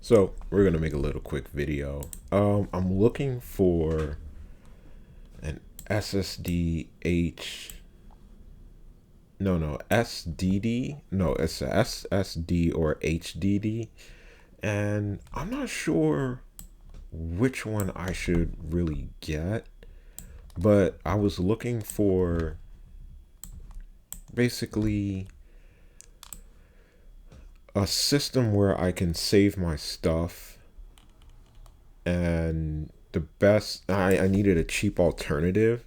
So we're gonna make a little quick video. I'm looking for an SSD SDD. No, it's a SSD or HDD, and I'm not sure which one I should really get. But I was looking for basically a system where I can save my stuff, and the best I needed a cheap alternative.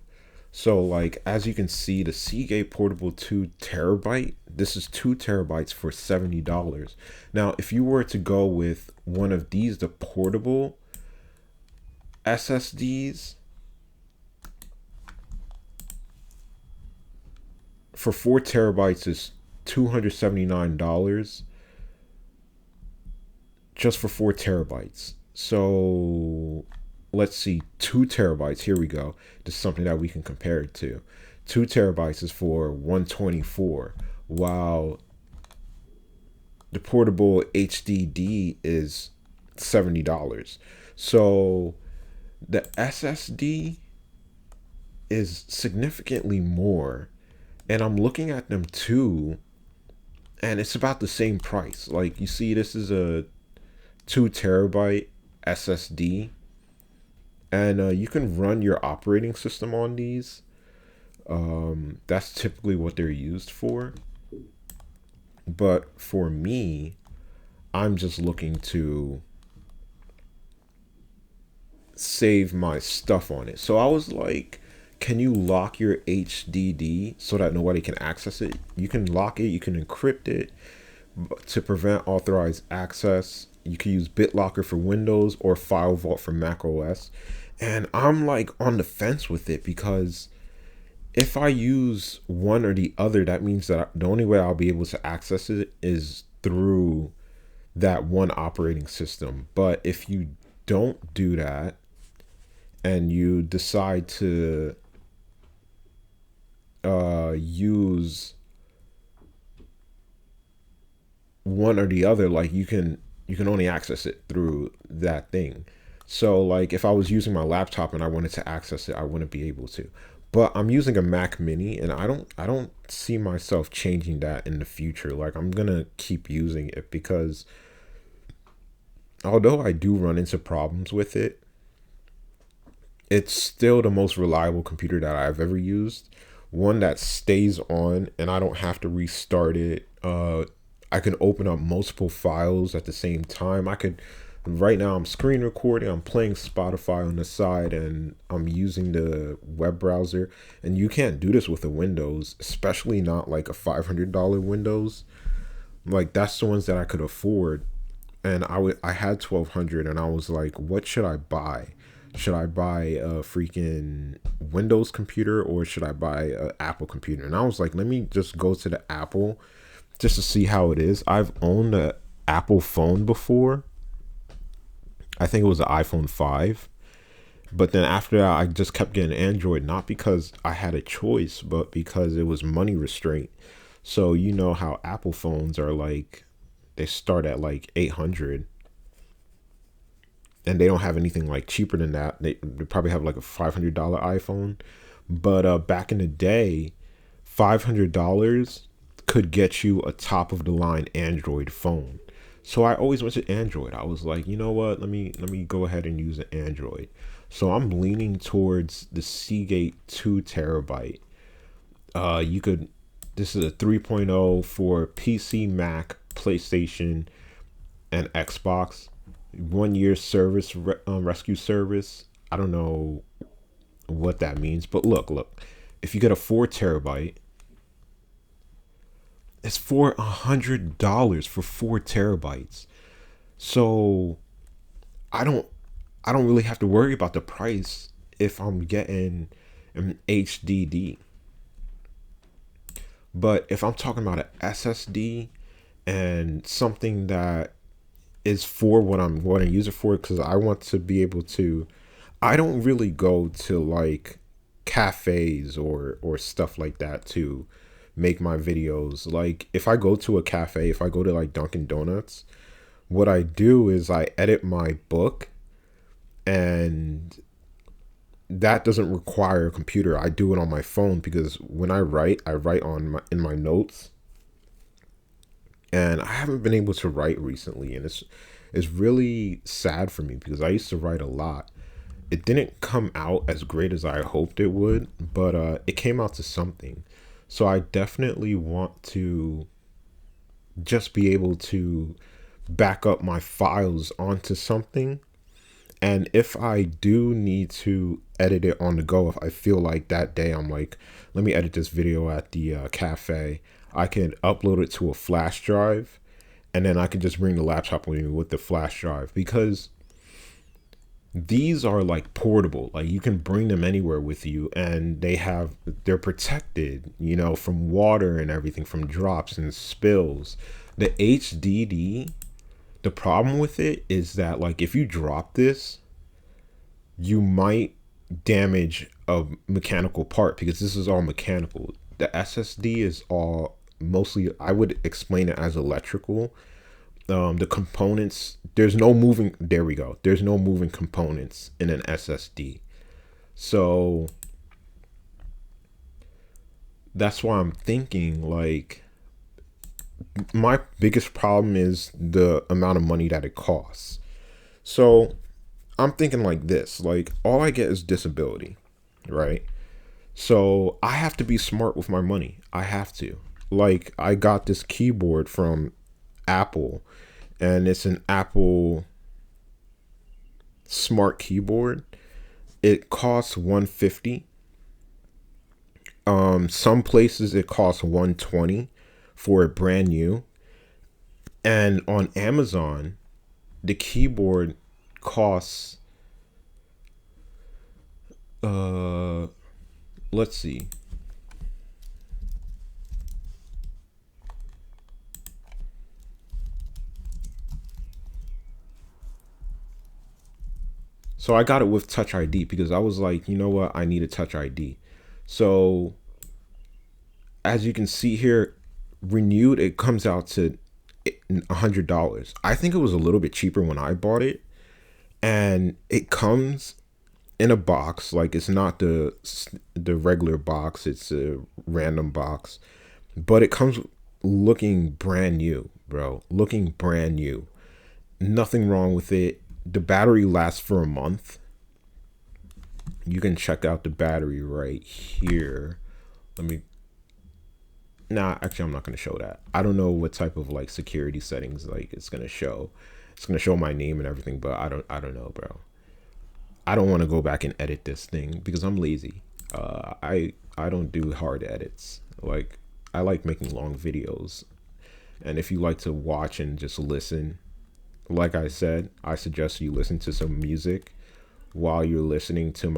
So like as you can see, the Seagate Portable 2 TB, this is 2 TB for $70. Now if you were to go with one of these, the portable SSDs, for 4 TB is $279 just for 4 TB. So let's see, 2 TB. Here we go. This is something that we can compare it to. 2 TB is for 124, while the portable HDD is $70. So the SSD is significantly more, and I'm looking at them too, and it's about the same price. Like you see, this is a 2 TB SSD, and you can run your operating system on these. That's typically what they're used for. But for me, I'm just looking to save my stuff on it. So I was like, can you lock your HDD so that nobody can access it? You can lock it, you can encrypt it to prevent authorized access. You can use BitLocker for Windows or FileVault for Mac OS. And I'm like on the fence with it, because if I use one or the other, that means that the only way I'll be able to access it is through that one operating system. But if you don't do that and you decide to use one or the other, like you can only access it through that thing. So like if I was using my laptop and I wanted to access it, I wouldn't be able to. But I'm using a Mac Mini, and I don't see myself changing that in the future. Like I'm gonna keep using it, because although I do run into problems with it, it's still the most reliable computer that I've ever used. One that stays on and I don't have to restart it. I can open up multiple files at the same time. Right now I'm screen recording, I'm playing Spotify on the side, and I'm using the web browser. And you can't do this with a Windows, especially not like a $500 Windows. Like that's the ones that I could afford. And I had 1200, and I was like, what should I buy? Should I buy a freaking Windows computer, or should I buy a Apple computer? And I was like, let me just go to the Apple just to see how it is. I've owned a Apple phone before. I think it was the iPhone 5. But then after that, I just kept getting Android, not because I had a choice, but because it was money restraint. So you know how Apple phones are like, they start at like 800, and they don't have anything like cheaper than that. They probably have like a $500 iPhone. But back in the day, $500 could get you a top of the line Android phone. So I always went to Android. I was like, you know what? Let me go ahead and use an Android. So I'm leaning towards the Seagate 2 TB. You could. This is a 3.0 for PC, Mac, PlayStation, and Xbox. 1 year service, rescue service. I don't know what that means, but look. If you get a 4 TB, it's for $100 for 4 TB. So I don't I don't really have to worry about the price if I'm getting an HDD. But if I'm talking about an SSD and something that is for what I'm going to use it for, because I want to be able to, I don't really go to like cafes or stuff like that to make my videos. Like if I go to a cafe, if I go to like Dunkin' Donuts, what I do is I edit my book, and that doesn't require a computer. I do it on my phone because when I write on in my notes, and I haven't been able to write recently, and it's really sad for me because I used to write a lot. It didn't come out as great as I hoped it would, but it came out to something. So I definitely want to just be able to back up my files onto something. And if I do need to edit it on the go, if I feel like that day I'm like, let me edit this video at the cafe, I can upload it to a flash drive, and then I can just bring the laptop with me with the flash drive, because these are like portable. Like you can bring them anywhere with you, and they're protected, from water and everything, from drops and spills. The HDD, the problem with it is that, like, if you drop this, you might damage a mechanical part, because this is all mechanical. The SSD is all mostly, I would explain it as electrical. The components, there we go. There's no moving components in an SSD. So that's why I'm thinking, like, my biggest problem is the amount of money that it costs. So I'm thinking like this, like, all I get is disability, right? So I have to be smart with my money. I have to. Like, I got this keyboard from Apple, and it's an Apple smart keyboard. It costs $150. Some places it costs $120 for it brand new. And on Amazon, the keyboard costs let's see. So I got it with Touch ID because I was like, you know what? I need a Touch ID. So as you can see here, renewed, it comes out to $100. I think it was a little bit cheaper when I bought it. And it comes in a box. Like, it's not the regular box. It's a random box. But it comes looking brand new, bro. Looking brand new. Nothing wrong with it. The battery lasts for a month. You can check out the battery right here. Actually, I'm not going to show that. I don't know what type of like security settings like it's going to show. It's going to show my name and everything, but I don't know, bro. I don't want to go back and edit this thing because I'm lazy. I don't do hard edits. Like, I like making long videos. And if you like to watch and just listen, like I said, I suggest you listen to some music while you're listening to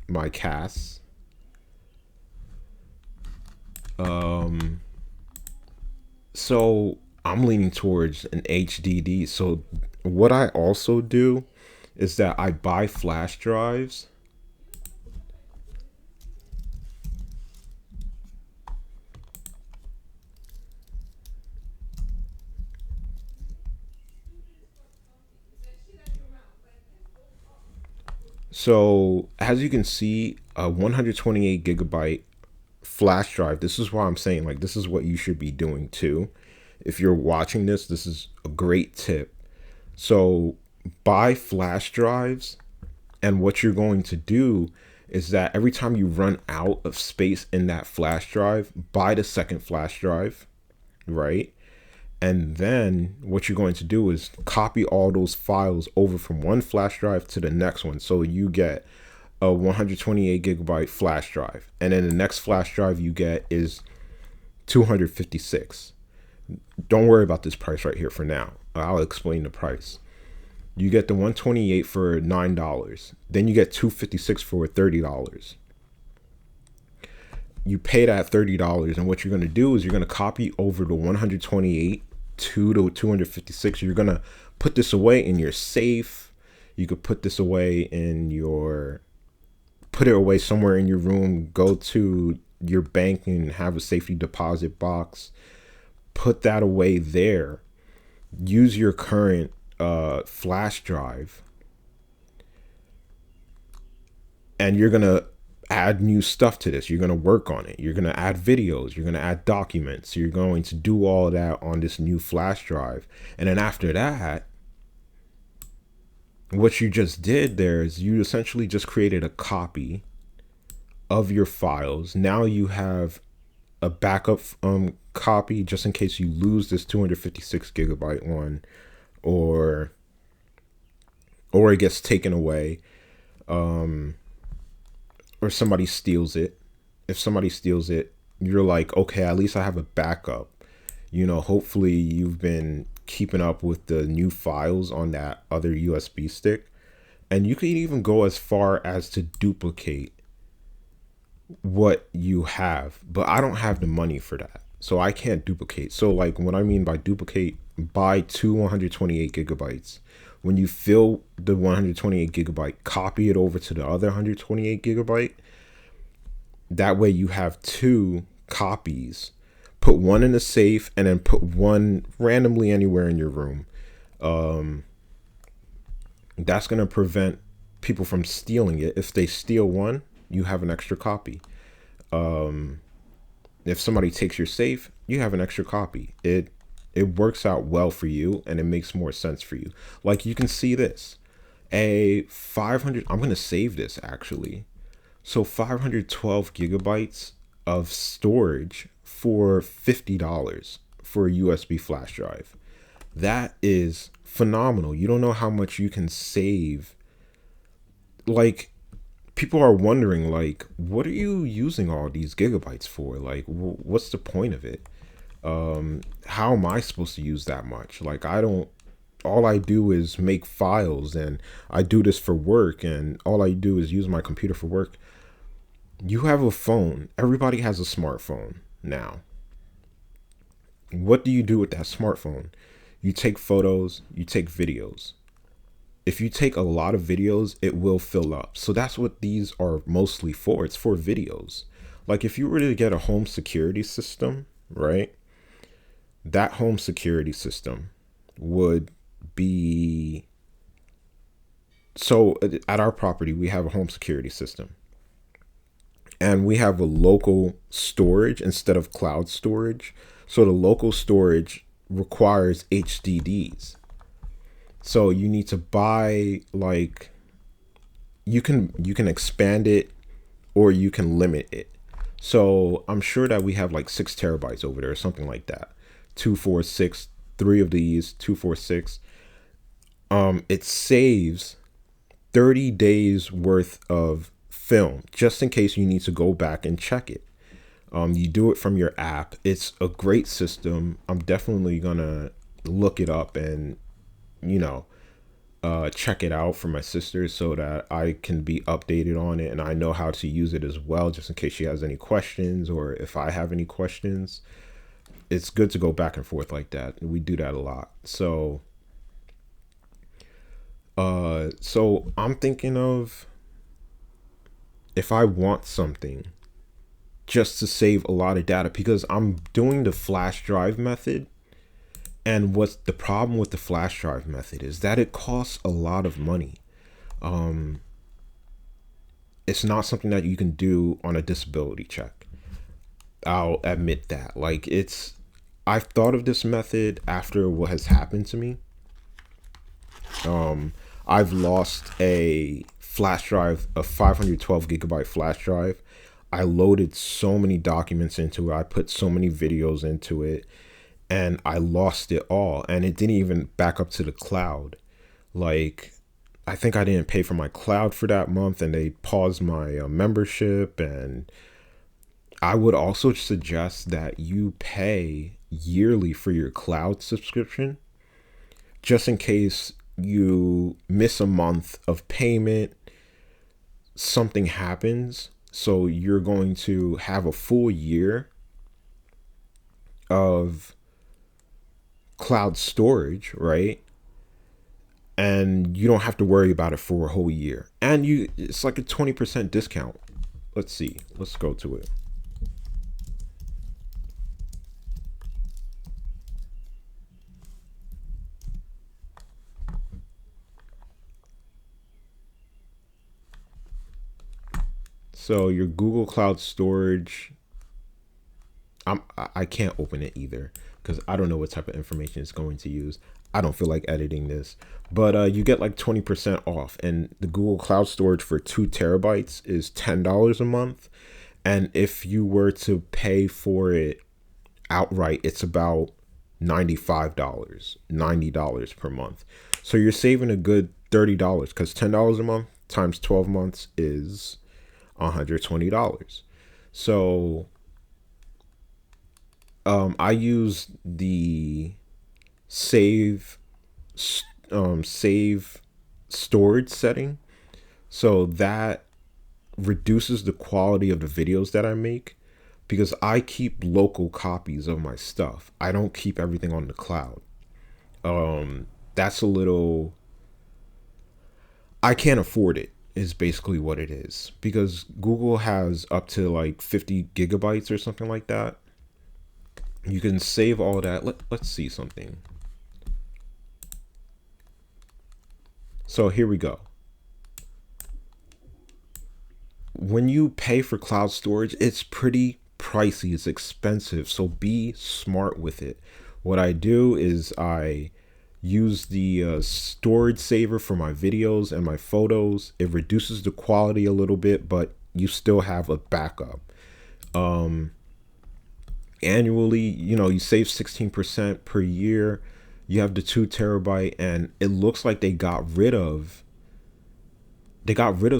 my casts. So I'm leaning towards an HDD. So what I also do is that I buy flash drives. So as you can see, a 128 gigabyte flash drive. This is why I'm saying, like, this is what you should be doing too. If you're watching this is a great tip. So buy flash drives, and what you're going to do is that every time you run out of space in that flash drive, buy the second flash drive, right? And then what you're going to do is copy all those files over from one flash drive to the next one. So you get a 128 gigabyte flash drive, and then the next flash drive you get is 256. Don't worry about this price right here for now. I'll explain the price. You get the 128 for $9. Then you get 256 for $30. You pay that $30, and what you're going to do is you're going to copy over the 128 to the 256. You're going to put this away in your safe. You could put this away put it away somewhere in your room. Go to your bank and have a safety deposit box. Put that away there. use your current flash drive, and you're going to add new stuff to this. You're going to work on it. You're going to add videos. You're going to add documents. You're going to do all that on this new flash drive. And then after that, what you just did there is you essentially just created a copy of your files. Now you have a backup copy just in case you lose this 256 gigabyte one, or it gets taken away, or somebody steals it. If somebody steals it, you're like, okay, at least I have a backup. Hopefully you've been keeping up with the new files on that other USB stick. And you can even go as far as to duplicate what you have, but I don't have the money for that, so I can't duplicate. So like, what I mean by duplicate, buy two 128 gigabytes. When you fill the 128 gigabyte, copy it over to the other 128 gigabyte. That way you have two copies. Put one in a safe and then put one randomly anywhere in your room. That's going to prevent people from stealing it. If they steal one, you have an extra copy. If somebody takes your safe, you have an extra copy. It works out well for you, and it makes more sense for you. Like, you can see this, a 500, I'm going to save this actually. So 512 gigabytes of storage for $50 for a USB flash drive. That is phenomenal. You don't know how much you can save. Like, people are wondering, like, what are you using all these gigabytes for? Like, what's the point of it? How am I supposed to use that much? Like, all I do is make files, and I do this for work, and all I do is use my computer for work. You have a phone. Everybody has a smartphone now. What do you do with that smartphone? You take photos, you take videos. If you take a lot of videos, it will fill up. So that's what these are mostly for. It's for videos. Like, if you were to get a home security system, right? That home security system would be... So at our property, we have a home security system. And we have a local storage instead of cloud storage. So the local storage requires HDDs. So you need to buy, like, you can expand it or you can limit it. So I'm sure that we have like 6 terabytes over there or something like that. 246, 3 of these, 246. It saves 30 days worth of film just in case you need to go back and check it. You do it from your app. It's a great system. I'm definitely gonna look it up and check it out for my sister so that I can be updated on it and I know how to use it as well, just in case she has any questions or if I have any questions. It's good to go back and forth like that. We do that a lot. So I'm thinking of, if I want something just to save a lot of data, because I'm doing the flash drive method. And what's the problem with the flash drive method is that it costs a lot of money. It's not something that you can do on a disability check. I'll admit that. Like, I've thought of this method after what has happened to me. I've lost a flash drive, a 512 gigabyte flash drive. I loaded so many documents into it. I put so many videos into it, and I lost it all. And it didn't even back up to the cloud. Like, I think I didn't pay for my cloud for that month, and they paused my membership. And I would also suggest that you pay yearly for your cloud subscription, just in case you miss a month of payment, something happens. So you're going to have a full year of cloud storage, right? And you don't have to worry about it for a whole year. And it's like a 20% discount. Let's see. Let's go to it. So your Google Cloud Storage, I can't open it either because I don't know what type of information it's going to use. I don't feel like editing this, but you get like 20% off, and the Google Cloud Storage for 2 terabytes is $10 a month, and if you were to pay for it outright, it's about $95, $90 per month. So you're saving a good $30 because $10 a month times 12 months is $120. So I use the save save storage setting, so that reduces the quality of the videos that I make because I keep local copies of my stuff. I don't keep everything on the cloud. That's a little, I can't afford it is basically what it is because Google has up to like 50 gigabytes or something like that. You can save all that. Let's see something. So here we go. When you pay for cloud storage, it's pretty pricey. It's expensive. So be smart with it. What I do is I use the storage saver for my videos and my photos. It reduces the quality a little bit, but you still have a backup. Annually, you save 16% per year. You have the 2 terabyte, and it looks like they got rid of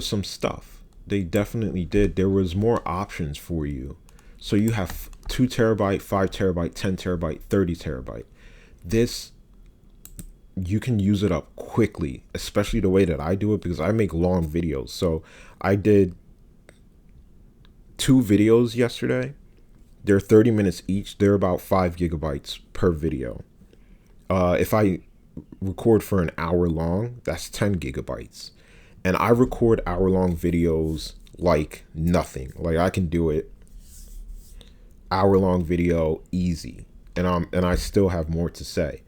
some stuff. They definitely did. There was more options for you. So you have 2 terabyte, 5 terabyte, 10 terabyte, 30 terabyte. This, you can use it up quickly, especially the way that I do it because I make long videos. So I did 2 videos yesterday. They're 30 minutes each. They're about 5 gigabytes per video. If I record for an hour long, that's 10 gigabytes. And I record hour-long videos like nothing. Like I can do it hour-long video easy, and I still have more to say.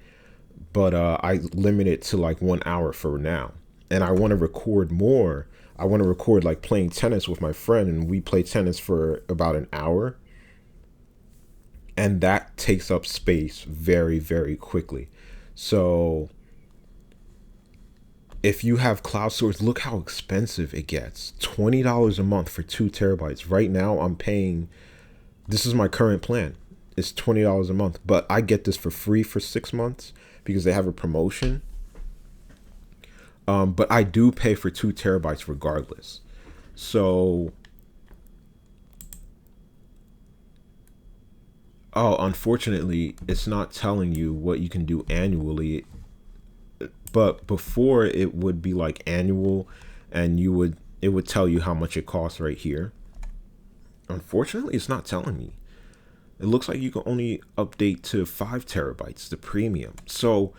But I limit it to like 1 hour for now. And I want to record more. I want to record like playing tennis with my friend, and we play tennis for about an hour. And that takes up space very, very quickly. So if you have cloud storage, look how expensive it gets. $20 a month for 2 terabytes. Right now I'm paying, this is my current plan. It's $20 a month, but I get this for free for 6 months because they have a promotion. But I do pay for 2 terabytes regardless. So, oh, unfortunately, it's not telling you what you can do annually. But before it would be like annual, and it would tell you how much it costs right here. Unfortunately, it's not telling me. It looks like you can only update to 5 terabytes, the premium. So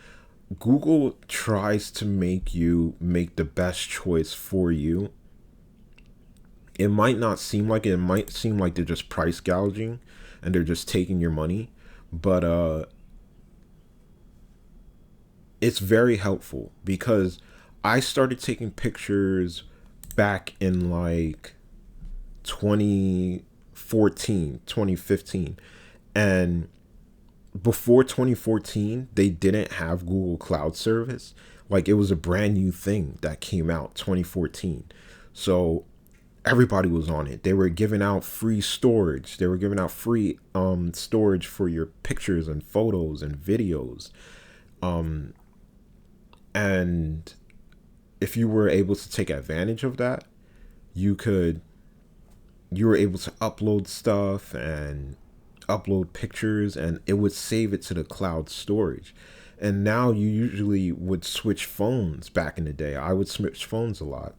Google tries to make you make the best choice for you. It might not seem like it. It might seem like they're just price gouging and they're just taking your money. But it's very helpful because I started taking pictures back in like 2014, 2015. And before 2014, they didn't have Google Cloud Service. Like it was a brand new thing that came out 2014. So everybody was on it. They were giving out free storage. They were giving out free storage for your pictures and photos and videos. And if you were able to take advantage of that, you were able to upload stuff and upload pictures, and it would save it to the cloud storage. And now you usually would switch phones. Back in the day, I would switch phones a lot,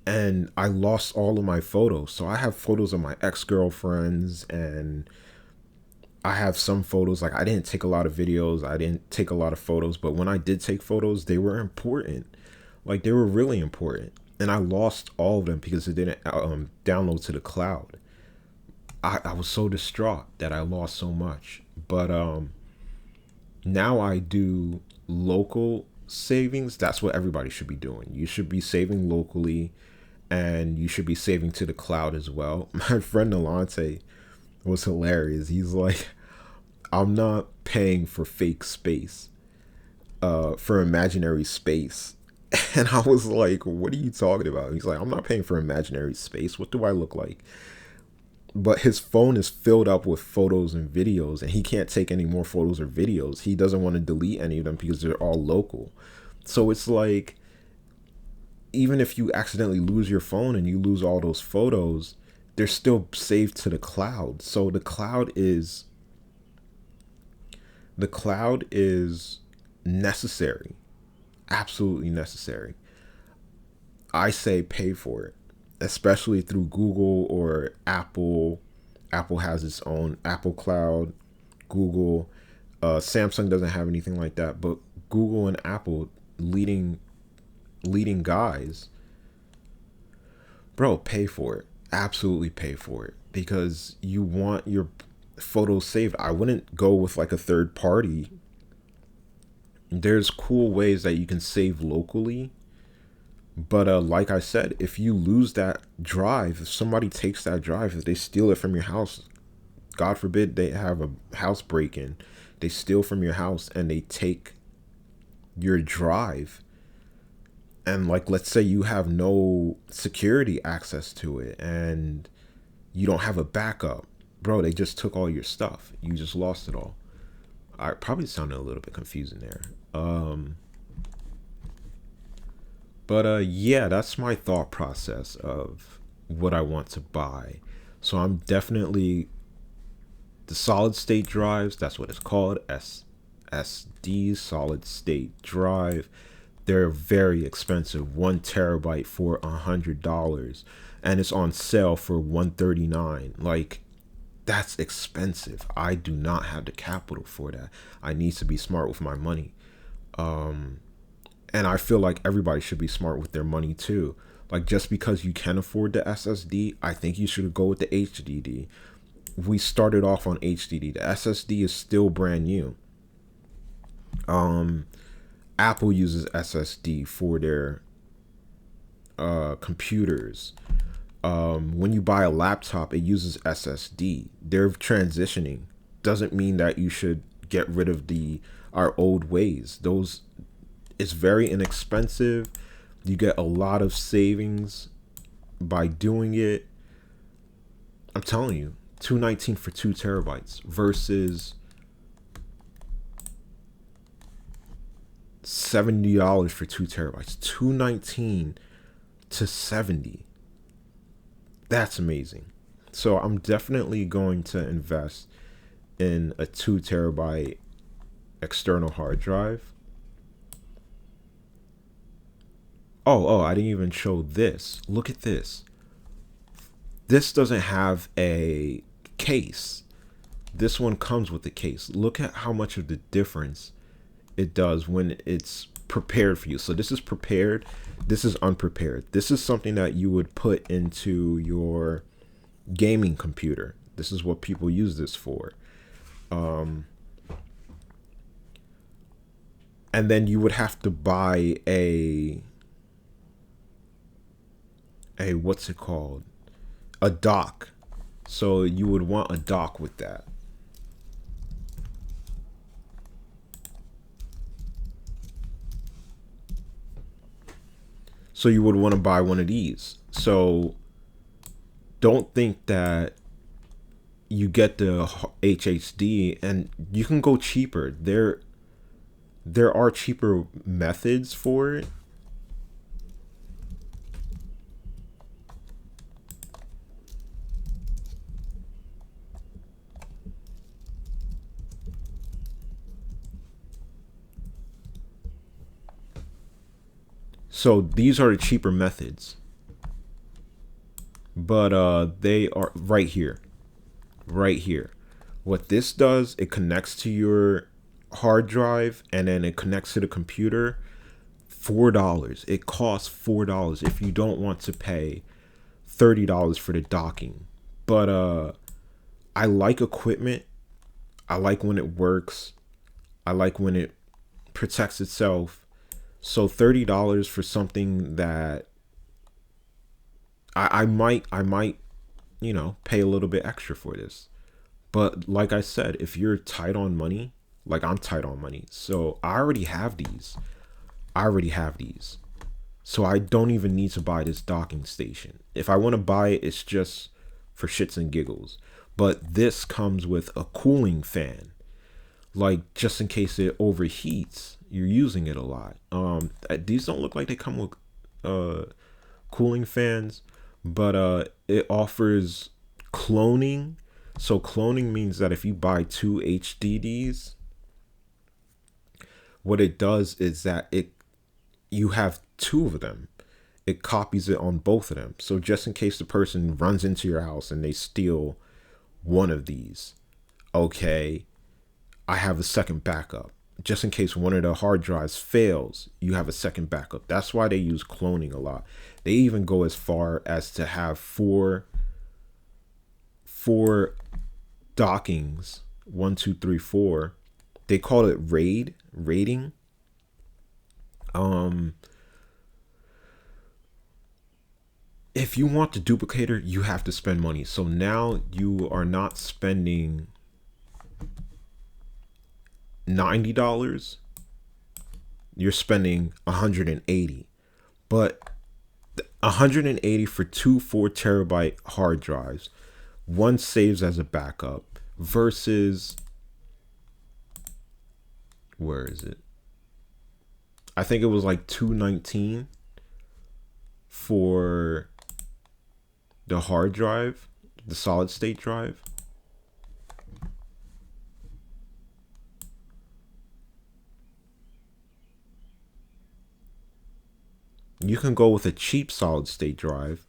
and I lost all of my photos. So I have photos of my ex-girlfriends, and I have some photos. Like I didn't take a lot of videos, I didn't take a lot of photos, but when I did take photos, they were important. Like they were really important. And I lost all of them because it didn't download to the cloud. I was so distraught that I lost so much. But now I do local savings. That's what everybody should be doing. You should be saving locally, and you should be saving to the cloud as well. My friend Alante was hilarious. He's like, I'm not paying for fake space, for imaginary space. And I was like, what are you talking about? He's like, I'm not paying for imaginary space. What do I look like? But his phone is filled up with photos and videos, and he can't take any more photos or videos. He doesn't want to delete any of them because they're all local. So it's like, even if you accidentally lose your phone and you lose all those photos, they're still saved to the cloud. So the cloud is necessary, absolutely necessary. I say pay for it, especially through Google or Apple. Apple has its own Apple Cloud. Google, Samsung doesn't have anything like that, but Google and Apple, leading guys, bro, pay for it. Absolutely pay for it because you want your photos saved. I wouldn't go with like a third party. There's cool ways that you can save locally, but like I said, if you lose that drive, if somebody takes that drive, if they steal it from your house, God forbid they have a house break in, they steal from your house and they take your drive, and like let's say you have no security access to it and you don't have a backup, bro, they just took all your stuff, you just lost it all. I probably sounded a little bit confusing there. But yeah, that's my thought process of what I want to buy. So I'm definitely the solid state drives, that's what it's called, SSD, solid state drive. They're very expensive, 1 terabyte for $100, and it's on sale for 139. Like, that's expensive. I do not have the capital for that. I need to be smart with my money. And I feel like everybody should be smart with their money too. Like, just because you can afford the SSD, I think you should go with the HDD. We started off on HDD. The SSD is still brand new. Apple uses SSD for their computers. When you buy a laptop, it uses SSD. They're transitioning. Doesn't mean that you should get rid of our old ways. Those, it's very inexpensive. You get a lot of savings by doing it. I'm telling you, $219 for 2 terabytes versus $70 for 2 terabytes. $219 to $70. That's amazing. So I'm definitely going to invest in a 2 terabyte external hard drive. Oh, I didn't even show this. Look at this. This doesn't have a case. This one comes with the case. Look at how much of the difference it does when it's prepared for you. So this is prepared. This is unprepared. This is something that you would put into your gaming computer. This is what people use this for. And then you would have to buy a what's it called? A dock. So you would want a dock with that. So you would want to buy one of these. So don't think that you get the HHD and you can go cheaper. There are cheaper methods for it. So these are the cheaper methods. But they are right here. Right here. What this does, it connects to your hard drive and then it connects to the computer. $4. It costs $4 if you don't want to pay $30 for the docking. But I like equipment. I like when it works. I like when it protects itself. So $30 for something that I might, pay a little bit extra for this. But like I said, if you're tight on money, like I'm tight on money, so I already have these. I already have these. So I don't even need to buy this docking station. If I want to buy it, it's just for shits and giggles. But this comes with a cooling fan, like just in case it overheats. You're using it a lot. These don't look like they come with uh cooling fans, but it offers cloning. So cloning means that if you buy two HDDs, what it does is that you have two of them. It copies it on both of them. So just in case the person runs into your house and they steal one of these, okay, I have a second backup. Just in case one of the hard drives fails, you have a second backup. That's why they use cloning a lot. They even go as far as to have four dockings, 1, 2, 3, 4. They call it rating. If you want the duplicator, you have to spend money. So now you are not spending $90. You're spending 180. But 180 for two 4 terabyte hard drives. One saves as a backup versus, where is it? I think it was like 219 for the hard drive, the solid state drive. You can go with a cheap solid state drive,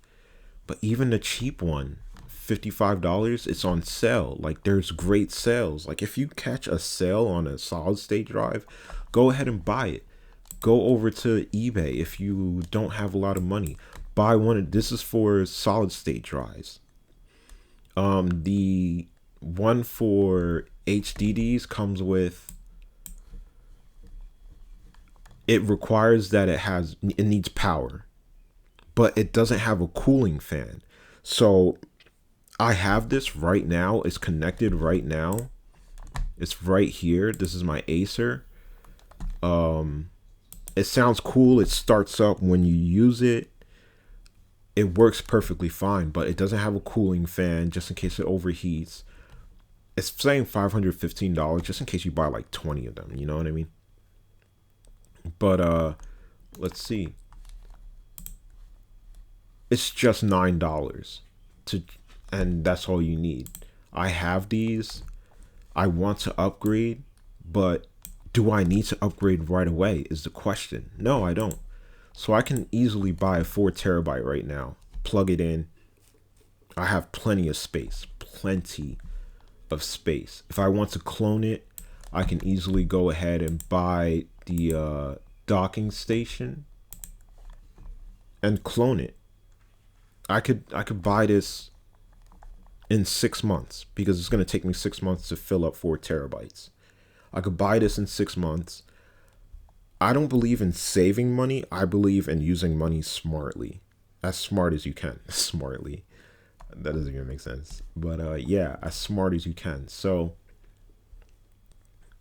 but even the cheap one, $55, it's on sale. Like there's great sales. Like if you catch a sale on a solid state drive, go ahead and buy it. Go over to eBay if you don't have a lot of money. Buy one. This is for solid state drives. The one for HDDs comes with, it requires that it needs power, but it doesn't have a cooling fan. So I have this right now. It's connected right now. It's right here. This is my Acer. It sounds cool. It starts up when you use it. It works perfectly fine, but it doesn't have a cooling fan just in case it overheats. It's saying $515 just in case you buy like 20 of them. You know what I mean? But let's see. It's just $9 to, and that's all you need. I have these. I want to upgrade, but do I need to upgrade right away is the question. No, I don't. So I can easily buy a 4 terabyte right now, plug it in. I have plenty of space, plenty of space. If I want to clone it, I can easily go ahead and buy the docking station and clone it. I could buy this in 6 months because it's going to take me 6 months to fill up 4 terabytes. I could buy this in 6 months. I don't believe in saving money. I believe in using money smartly, as smart as you can. Smartly, that doesn't even make sense. But yeah, as smart as you can. So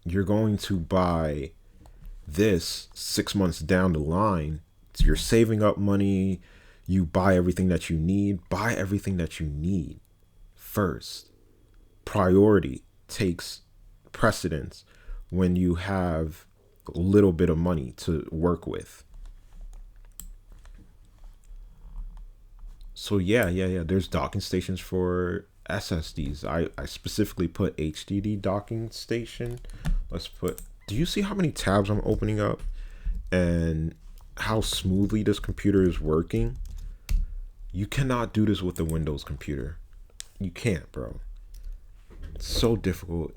you're going to buy this 6 months down the line. So you're saving up money. You buy everything that you need. Buy everything that you need first. Priority takes precedence when you have a little bit of money to work with. So yeah. There's docking stations for SSDs. I specifically put HDD docking station. Let's put. Do you see how many tabs I'm opening up and how smoothly this computer is working? You cannot do this with a Windows computer. You can't, bro. It's so difficult.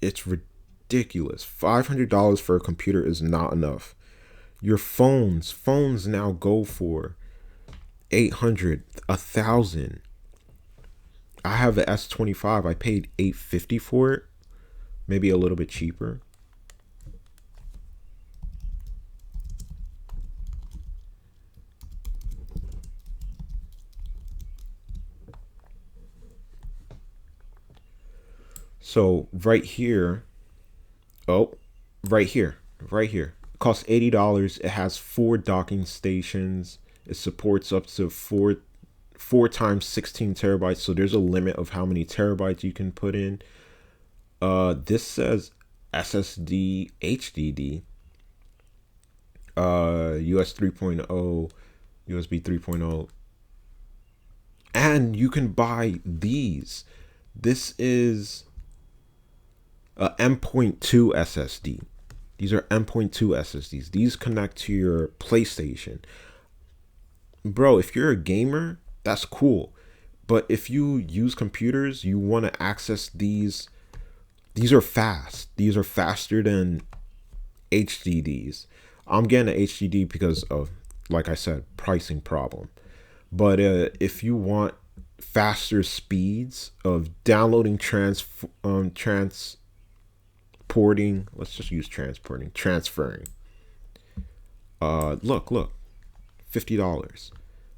It's ridiculous. $500 for a computer is not enough. Your phones now go for 800, 1,000. I have an S25. I paid $850 for it, maybe a little bit cheaper. So right here, oh, right here, right here. It costs $80. It has 4 docking stations. It supports up to four times 16 terabytes. So there's a limit of how many terabytes you can put in. This says SSD HDD, US 3.0, USB 3.0, and you can buy these. This is a M.2 SSD. These are M.2 SSDs. These connect to your PlayStation. Bro, if you're a gamer, that's cool. But if you use computers, you want to access these. These are fast. These are faster than HDDs. I'm getting an HDD because of, like I said, pricing problem. But if you want faster speeds of downloading, transporting, let's just use transporting, transferring. Look, $50.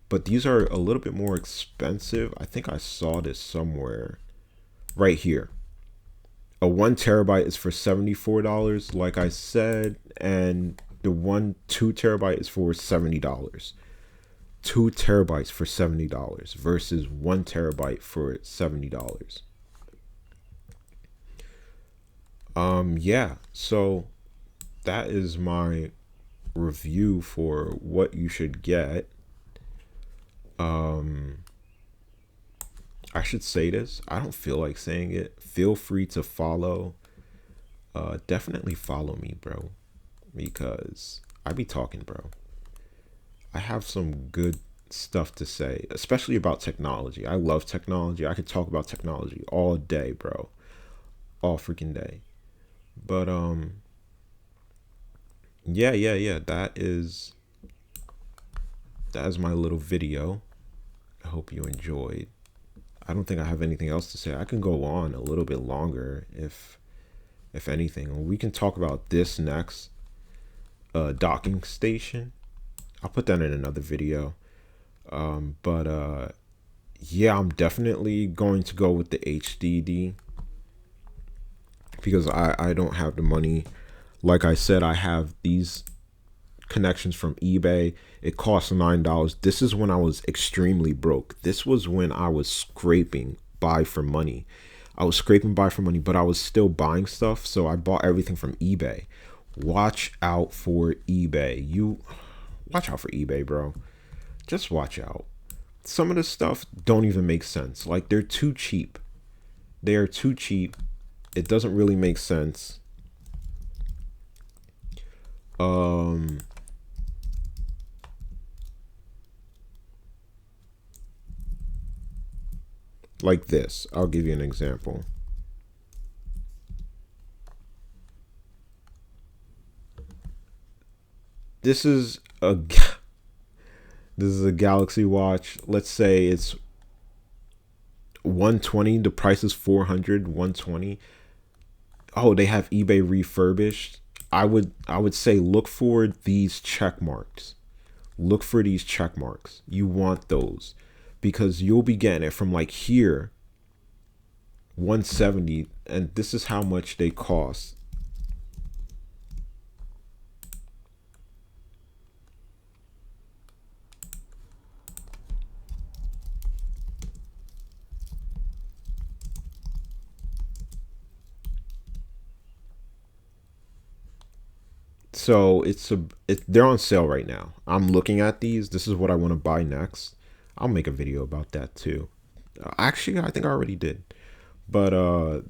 But these are a little bit more expensive. I think I saw this somewhere. Right here. A 1 terabyte is for $74, like I said, and the 2 terabyte is for $70. 2 terabytes for $70 versus 1 terabyte for $70. Yeah, so that is my review for what you should get. I should say this. I don't feel like saying it. Feel free to follow. Definitely follow me, bro, because I be talking, bro. I have some good stuff to say, especially about technology. I love technology. I could talk about technology all day, bro. All freaking day. But yeah. That is my little video. I hope you enjoyed. I don't think I have anything else to say. I can go on a little bit longer if anything. We can talk about this next, docking station. I'll put that in another video. But yeah, I'm definitely going to go with the HDD because I don't have the money. Like I said, I have these connections from eBay. It costs $9. This is when I was extremely broke. This was when I was scraping by for money. I was scraping by for money, but I was still buying stuff. So I bought everything from eBay. Watch out for eBay. Watch out for eBay, bro. Just watch out. Some of the stuff don't even make sense. Like, they're too cheap. They are too cheap. It doesn't really make sense. Like this. I'll give you an example. This is a Galaxy Watch. Let's say it's 120. The price is 400. 120. Oh, they have eBay refurbished. I would say look for these check marks. Look for these check marks. You want those because you'll be getting it from like here, 170, and this is how much they cost. So they're on sale right now. I'm looking at these. This is what I want to buy next. I'll make a video about that too. Actually, I think I already did. But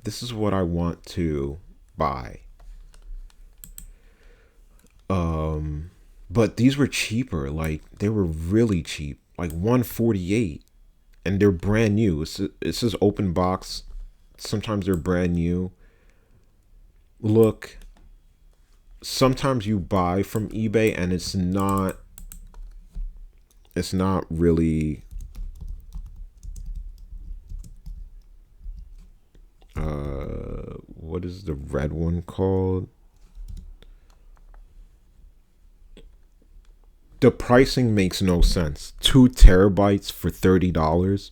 this is what I want to buy. But these were cheaper. Like, they were really cheap. Like 148, and they're brand new. It says open box. Sometimes they're brand new. Look, sometimes you buy from eBay and it's not really what is the red one called? The pricing makes no sense. 2 terabytes for $30.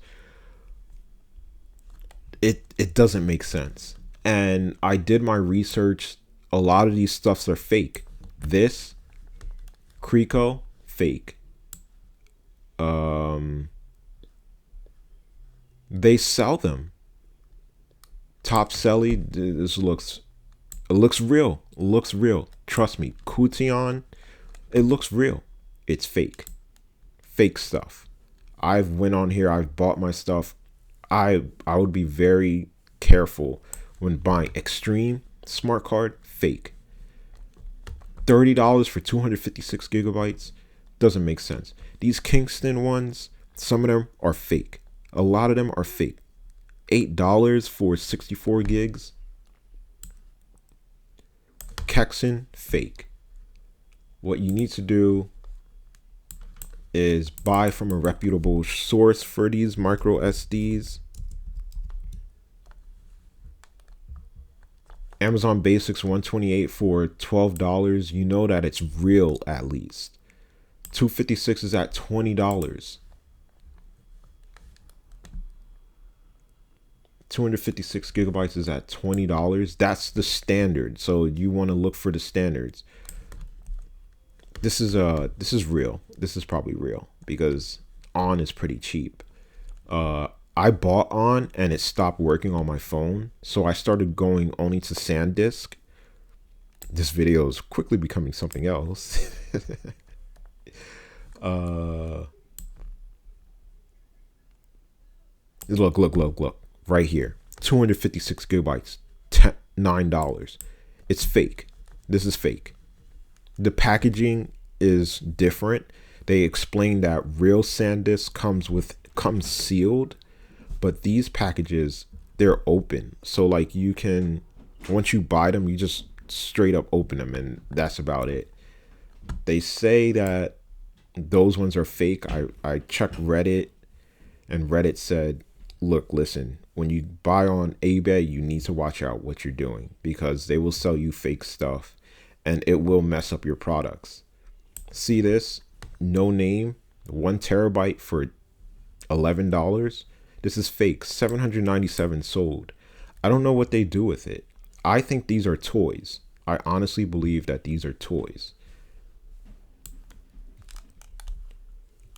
It doesn't make sense. And I did my research. A lot of these stuffs are fake. This Crico, fake. They sell them. Top Selly, this looks, it looks real. It looks real. Trust me. Kution, it looks real. It's fake. Fake stuff. I've went on here, I've bought my stuff. I would be very careful when buying. Extreme smart card, fake. $30 for 256 gigabytes doesn't make sense. These Kingston ones, some of them are fake. A lot of them are fake. $8 for 64 gigs. Kexon, fake. What you need to do is buy from a reputable source for these micro SDs. Amazon Basics 128 for $12. You know that it's real at least. 256 is at $20. 256 gigabytes is at $20. That's the standard. So you want to look for the standards. This is real. This is probably real because On is pretty cheap. I bought On and it stopped working on my phone, so I started going only to SanDisk. This video is quickly becoming something else. Look. Right here. 256 gigabytes. $9. It's fake. This is fake. The packaging is different. They explain that real SanDisk comes sealed, but these packages, they're open. So like you can, once you buy them, you just straight up open them and that's about it. They say that those ones are fake. I checked Reddit and Reddit said, look, listen, when you buy on eBay, you need to watch out what you're doing because they will sell you fake stuff and it will mess up your products. See this? No name, 1 terabyte for $11. This is fake. 797 sold. I don't know what they do with it. I think these are toys. I honestly believe that these are toys.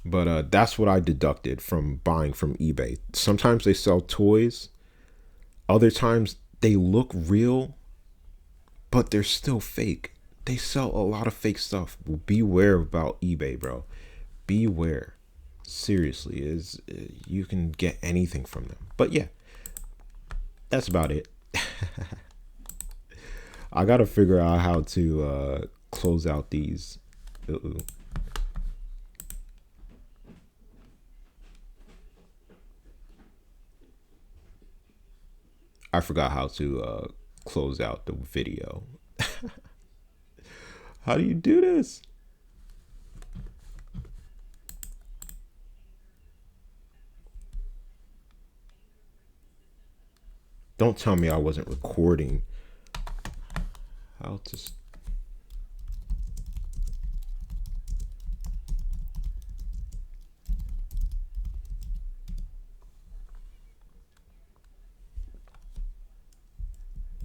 But that's what I deducted from buying from eBay. Sometimes they sell toys. Other times they look real, but they're still fake. They sell a lot of fake stuff. Beware about eBay, bro. Beware. Seriously, you can get anything from them. But yeah, that's about it. I gotta figure out how to close out these. I forgot how to close out the video. How do you do this? Don't tell me I wasn't recording. How to